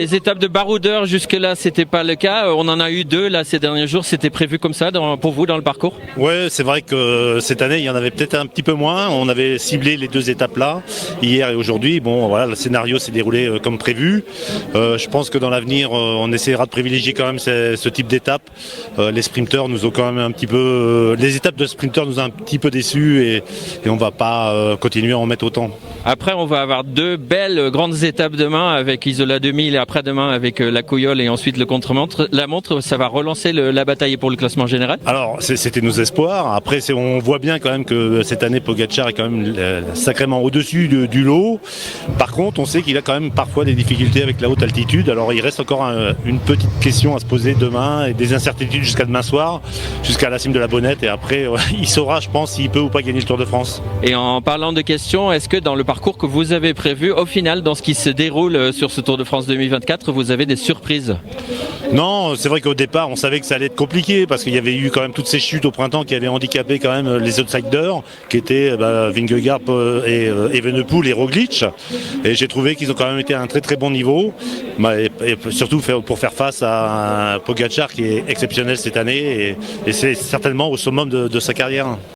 Les étapes de baroudeur, jusque-là, c'était pas le cas. On en a eu 2 là ces derniers jours. C'était prévu comme ça pour vous dans le parcours? Ouais, c'est vrai que cette année, il y en avait peut-être un petit peu moins. On avait ciblé les 2 étapes-là, hier et aujourd'hui. Bon, voilà, le scénario s'est déroulé comme prévu. Je pense que dans l'avenir, on essaiera de privilégier quand même ce type d'étapes. Les sprinteurs nous ont quand même un petit peu... les étapes de sprinteurs nous ont un petit peu déçus et on va pas continuer à en mettre autant. Après, on va avoir 2 belles grandes étapes demain avec Isola 2000 et après-demain avec la Coyole et ensuite le contre-montre. La montre, ça va relancer la bataille pour le classement général? Alors, c'était nos espoirs. Après, on voit bien quand même que cette année, Pogacar est quand même sacrément au-dessus du lot. Par contre, on sait qu'il a quand même parfois des difficultés avec la haute altitude. Alors, il reste encore une petite question à se poser demain et des incertitudes jusqu'à demain soir, jusqu'à la cime de la Bonnette. Et après, il saura, je pense, s'il peut ou pas gagner le Tour de France. Et en parlant de questions, est-ce que dans le parcours que vous avez prévu, au final, dans ce qui se déroule sur ce Tour de France 2024, vous avez des surprises? Non, c'est vrai qu'au départ, on savait que ça allait être compliqué parce qu'il y avait eu quand même toutes ces chutes au printemps qui avaient handicapé quand même les outsiders, qui étaient Vingegaard et Evenepoel et Roglic. Et j'ai trouvé qu'ils ont quand même été à un très très bon niveau, et surtout pour faire face à un Pogacar qui est exceptionnel cette année et c'est certainement au summum de sa carrière.